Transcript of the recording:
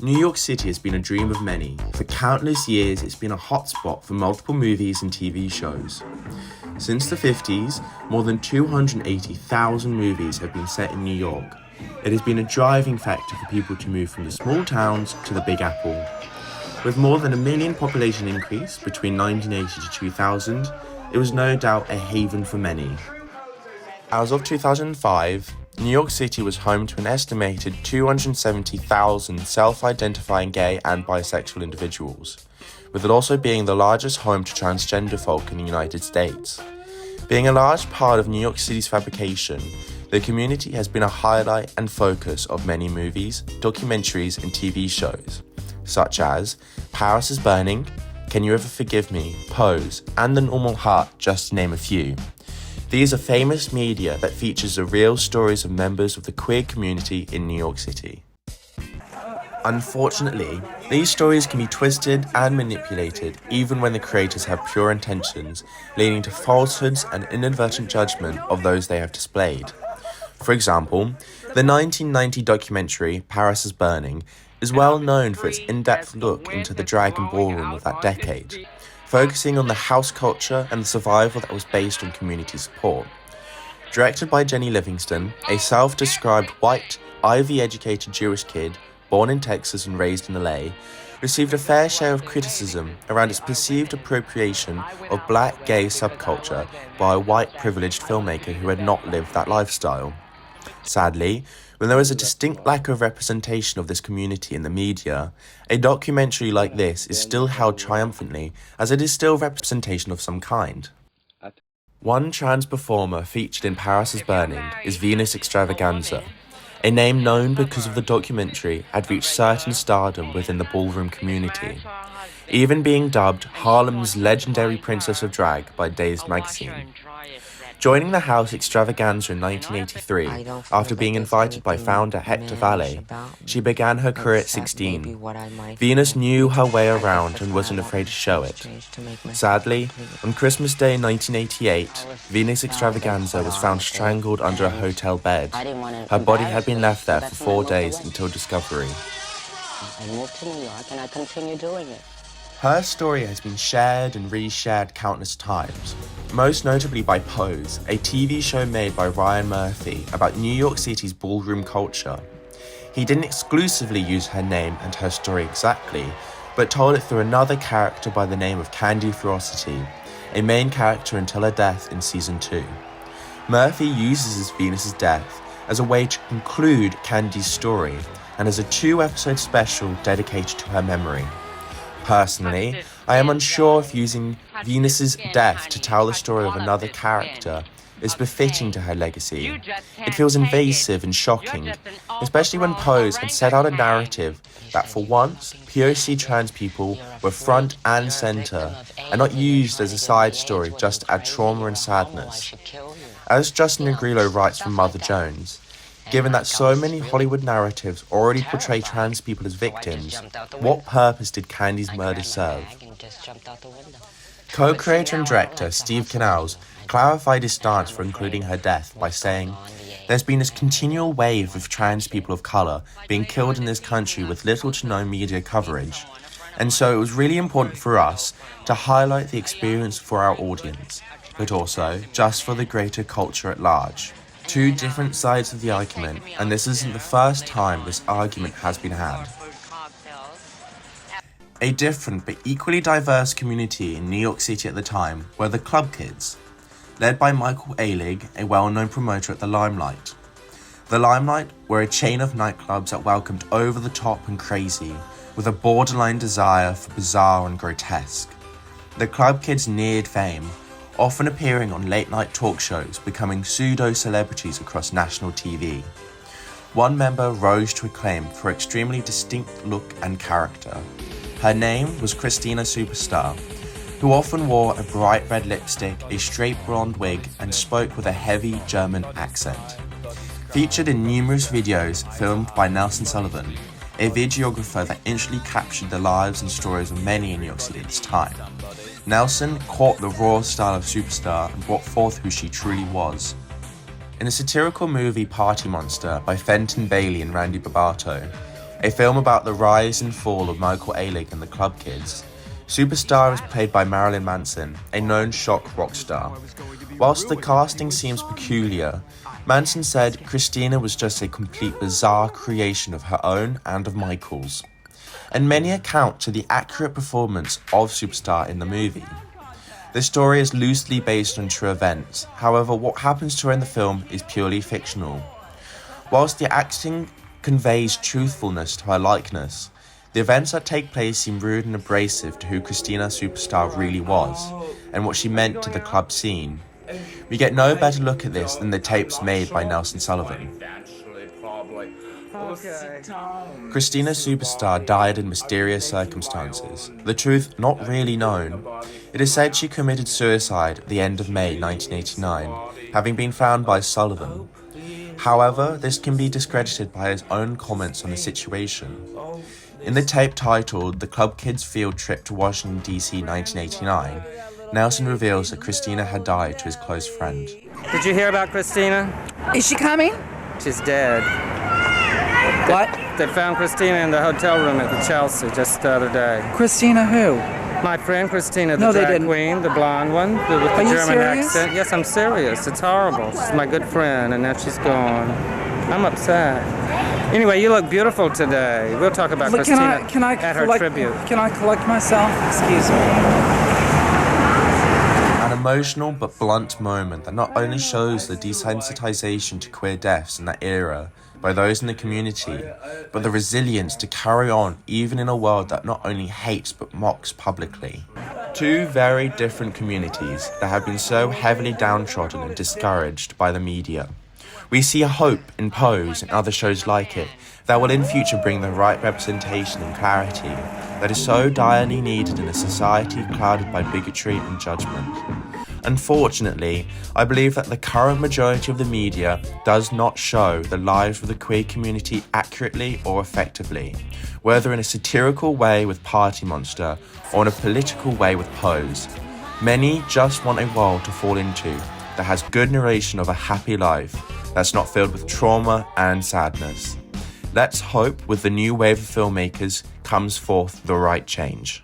New York City has been a dream of many. For countless years, it's been a hotspot for multiple movies and TV shows. Since the 50s, more than 280,000 movies have been set in New York. It has been a driving factor for people to move from the small towns to the Big Apple. With more than a million population increase between 1980 to 2000, it was no doubt a haven for many. As of 2005, New York City was home to an estimated 270,000 self-identifying gay and bisexual individuals, with it also being the largest home to transgender folk in the United States. Being a large part of New York City's fabrication, the community has been a highlight and focus of many movies, documentaries, and TV shows, such as Paris is Burning, Can You Ever Forgive Me, Pose, and The Normal Heart, just to name a few. These are famous media that features the real stories of members of the queer community in New York City. Unfortunately, these stories can be twisted and manipulated even when the creators have pure intentions, leading to falsehoods and inadvertent judgment of those they have displayed. For example, the 1990 documentary Paris is Burning is well known for its in-depth look into the drag and ballroom of that decade, focusing on the house culture and the survival that was based on community support. Directed by Jenny Livingston, a self-described white, Ivy-educated Jewish kid, born in Texas and raised in LA, received a fair share of criticism around its perceived appropriation of black gay subculture by a white privileged filmmaker who had not lived that lifestyle. Sadly, when there is a distinct lack of representation of this community in the media, a documentary like this is still held triumphantly as it is still representation of some kind. One trans performer featured in Paris is Burning is Venus Extravaganza, a name known because of the documentary had reached certain stardom within the ballroom community, even being dubbed Harlem's legendary princess of drag by Dazed magazine. Joining the house Extravaganza in 1983, after being invited by founder Hector Valle, she began her career at 16. Venus knew her way around and wasn't afraid to show it. Sadly, on Christmas Day 1988, Venus Extravaganza was found strangled under a hotel bed. Her body had been left there for 4 days until discovery. I moved to New York and I continue doing it. Her story has been shared and reshared countless times, most notably by Pose, a TV show made by Ryan Murphy about New York City's ballroom culture. He didn't exclusively use her name and her story exactly, but told it through another character by the name of Candy Ferocity, a main character until her death in Season 2. Murphy uses Venus's death as a way to conclude Candy's story, and as a 2-episode special dedicated to her memory. Personally, I am unsure if using Venus's death to tell the story of another character is befitting to her legacy. It feels invasive and shocking, especially when Pose had set out a narrative that for once, POC trans people were front and center, and not used as a side story just to add trauma and sadness. As Justin Negrillo writes from Mother Jones, given that so many Hollywood narratives already portray trans people as victims, what purpose did Candy's murder serve? Co-creator and director Steve Canals clarified his stance for including her death by saying, "There's been this continual wave of trans people of color being killed in this country with little to no media coverage, and so it was really important for us to highlight the experience for our audience, but also just for the greater culture at large." Two different sides of the argument, and this isn't the first time this argument has been had. A different but equally diverse community in New York City at the time were the Club Kids, led by Michael Alig, a well-known promoter at the Limelight. The Limelight were a chain of nightclubs that welcomed over-the-top and crazy, with a borderline desire for bizarre and grotesque. The Club Kids neared fame, often appearing on late-night talk shows, becoming pseudo-celebrities across national TV. One member rose to acclaim for her extremely distinct look and character. Her name was Christina Superstar, who often wore a bright red lipstick, a straight blonde wig, and spoke with a heavy German accent. Featured in numerous videos filmed by Nelson Sullivan, a videographer that instantly captured the lives and stories of many in New York City at this time. Nelson caught the raw style of Superstar and brought forth who she truly was. In the satirical movie Party Monster by Fenton Bailey and Randy Barbato, a film about the rise and fall of Michael Ehrlich and the Club Kids. Superstar is played by Marilyn Manson, a known shock rock star. Whilst the casting seems peculiar, Manson said Christina was just a complete bizarre creation of her own and of Michael's, and many account to the accurate performance of Superstar in the movie. The story is loosely based on true events, however what happens to her in the film is purely fictional. Whilst the acting conveys truthfulness to her likeness, the events that take place seem rude and abrasive to who Christina Superstar really was, and what she meant to the club scene. We get no better look at this than the tapes made by Nelson Sullivan. Christina Superstar died in mysterious circumstances, the truth not really known. It is said she committed suicide at the end of May 1989, having been found by Sullivan. However, this can be discredited by his own comments on the situation. In the tape titled The Club Kids Field Trip to Washington, D.C. 1989, Nelson reveals that Christina had died to his close friend. Did you hear about Christina? Is she coming? She's dead. What? They found Christina in the hotel room at the Chelsea just the other day. Christina who? My friend Christina, the No, they drag didn't. queen, the blonde one, with the Are you German serious? accent. Yes, I'm serious. It's horrible. She's my good friend, and now she's gone. I'm upset. Anyway, you look beautiful today. We'll talk about Look, Christina can I at her collect, tribute. Can I collect myself? Excuse me. An emotional but blunt moment that not only shows the desensitization to queer deaths in that era by those in the community, but the resilience to carry on even in a world that not only hates but mocks publicly. Two very different communities that have been so heavily downtrodden and discouraged by the media. We see a hope in Pose and other shows like it that will in future bring the right representation and clarity that is so direly needed in a society clouded by bigotry and judgment. Unfortunately, I believe that the current majority of the media does not show the lives of the queer community accurately or effectively, whether in a satirical way with Party Monster or in a political way with Pose. Many just want a world to fall into that has good narration of a happy life that's not filled with trauma and sadness. Let's hope with the new wave of filmmakers comes forth the right change.